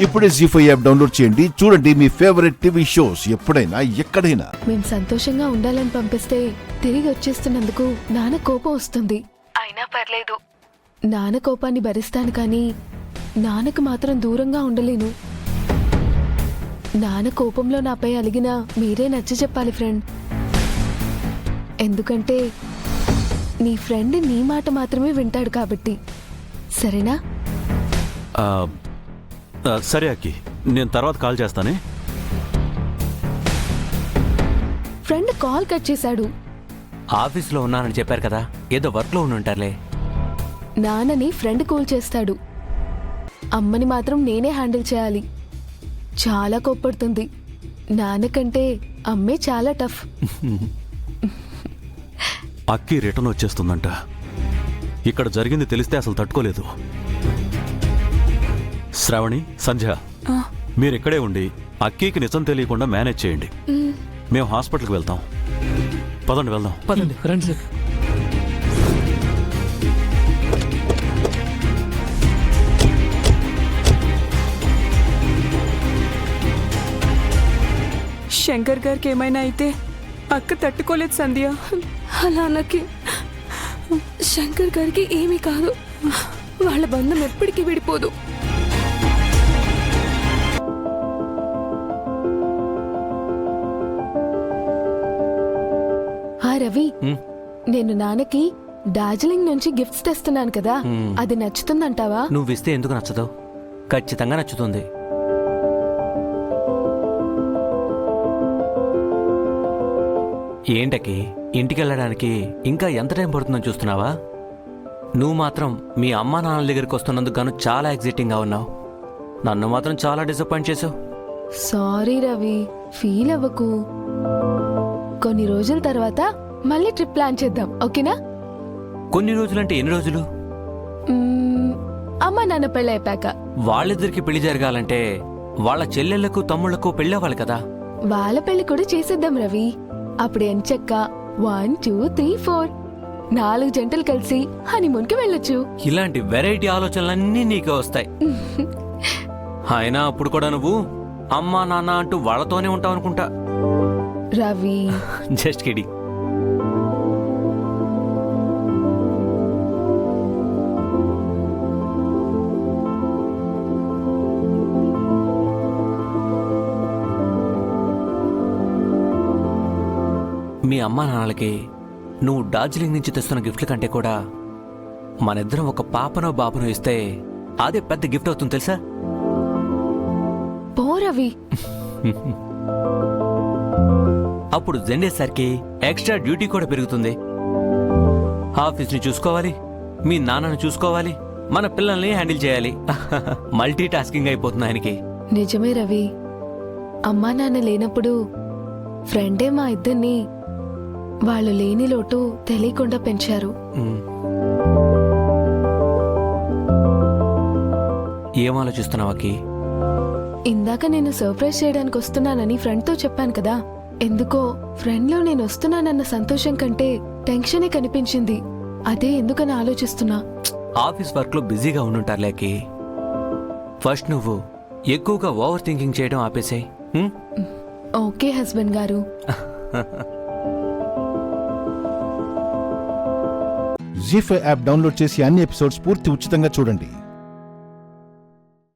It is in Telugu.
ఇప్పుడే జీ5 యాప్ డౌన్లోడ్ చేయండి. చూడండి మీ ఫేవరెట్ టీవీ షోస్ ఎప్పుడైనా ఎక్కడైనా. మేము సంతోషంగా ఉండాలని పంపిస్తే తిరిగి వచ్చేస్తున్నందుకు నాన్న కోపం వస్తుంది. అయినా పర్లేదు, నాన్న కోపాన్ని భరిస్తాను, కానీ నాన్నకు మాత్రం దూరంగా ఉండలేను. నాన్న కోపంలో నాపై అలిగినా మీరే నచ్చ చెప్పాలి ఫ్రెండ్. ఎందుకంటే నీ ఫ్రెండ్ నీ మాట మాత్రమే వింటాడు కాబట్టి. సరేనా? సరే అక్కి, నేను తర్వాత కాల్ చేస్తానే. ఫ్రెండ్ కాల్ కట్ చేశాడు. ఆఫీస్లో ఉన్నానని చెప్పారు కదా, ఏదో వర్క్లో ఉండుంటారులే. నాన్నని ఫ్రెండ్ కూల్ చేస్తాడు, అమ్మని మాత్రం నేనే హ్యాండిల్ చేయాలి. చాలా కోప్పడుతుంది. నాన్నకంటే అమ్మే చాలా టఫ్. అక్కి రిటర్న్ వచ్చేస్తుందంట. ఇక్కడ జరిగింది తెలిస్తే అసలు తట్టుకోలేదు. శ్రావణి, సంధ్య, మీరిక్కడే ఉండి అక్కీకి నిజం తెలియకుండా మేనేజ్ చేయండి. మేము హాస్పిటల్కి వెళ్తాం. పదండి, వెళ్దాం. పదండి, రండి సార్. శంకర్ గారికి ఏమైనా అయితే అక్క తట్టుకోలేదు సంధ్య. అలా అన్నకి శంకర్ గారికి ఏమీ కాదు. వాళ్ళ బంధం ఎప్పటికీ విడిపోదు. రవి, నేను నాన్నకి డార్జిలింగ్ నుంచి గిఫ్ట్స్ తెస్తున్నాను కదా, అది నచ్చుతుందంటావా? నువ్విస్తే ఎందుకు నచ్చదు? ఖచ్చితంగా నచ్చుతుంది. ఏంటకి ఇంటికెళ్ళడానికి ఇంకా ఎంత టైం పడుతుందని చూస్తున్నావా? నువ్వు మాత్రం మీ అమ్మా నాన్నల దగ్గరికి వస్తున్నందుకు గాను చాలా ఎగ్జైటింగ్గా ఉన్నావు. నన్ను మాత్రం చాలా డిసప్పాయింట్ చేసావు. సారీ రవి, ఫీల్ అవ్వకు. కొన్ని రోజుల తర్వాత మళ్ళీ ట్రిప్ ప్లాన్ చేద్దాం, ఓకేనా? కొన్ని రోజులంటే ఎన్ని రోజులు? అమ్మ నాన్న పెళ్ళి అయిపోయాక. వాళ్ళిద్దరికి పెళ్లి జరగాలంటే వాళ్ళ చెల్లెళ్లకు తమ్ముళ్లకు పెళ్ళవ్వాలి కదా. వాళ్ళ పెళ్లి కూడా చేసేద్దాం రవి. అప్పుడు ఎంచక్క 1 2 3 4 4 జంటలు కలిసి హనీమూన్కి వెళ్ళొచ్చు. ఇలాంటి వెరైటీ ఆలోచనలన్నీ నీకే వస్తాయి. అయినా అప్పుడు కూడా నువ్వు అమ్మా నాన్న అంటూ వాళ్ళతోనే ఉంటావు అనుకుంటా. రవి, జస్ట్ కిడి. మీ అమ్మా నాన్నలకి నువ్వు డార్జిలింగ్ నుంచి తెస్తున్న గిఫ్ట్ల కంటే కూడా మనిద్దరం ఒక పాపనో బాబునో ఇస్తే అదే పెద్ద గిఫ్ట్ అవుతుంది తెలుసా? పో రవి. అప్పుడు జెండేసరికి ఎక్స్ట్రా డ్యూటీ కూడా పెరుగుతుంది. ఆఫీస్ని చూసుకోవాలి, మీ నాన్నను చూసుకోవాలి, మన పిల్లల్ని హ్యాండిల్ చేయాలి. మల్టీ టాస్కింగ్ అయిపోతుంది ఆయనకి. నిజమే రవి, అమ్మా నాన్న లేనప్పుడు ఫ్రెండే మా ఇద్దరిని వాళ్ళు లేని లోటు తెలియకుండా పెంచారు. ఏం ఆలోచిస్తున్నావాకి? ఇందాక నేను సర్ప్రైజ్ చేయడానికి వస్తున్నానని ఫ్రెండ్తో చెప్పాను కదా, ఎందుకో ఫ్రెండ్లో నేను వస్తున్నానన్న సంతోషం కంటే టెన్షనే కనిపించింది. అదే ఎందుకని ఆలోచిస్తున్నా. ఆఫీస్ వర్క్ లో బిజీగా ఉండుంటారులేకి. ఫస్ట్ నువ్వు ఎక్కువగా ఓవర్ థింకింగ్ చేయడం ఆపేసాయి. ఓకే హస్బెండ్ గారు. జీ5 యాప్ డౌన్లోడ్ చేసి అన్ని ఎపిసోడ్స్ పూర్తి ఉచితంగా చూడండి.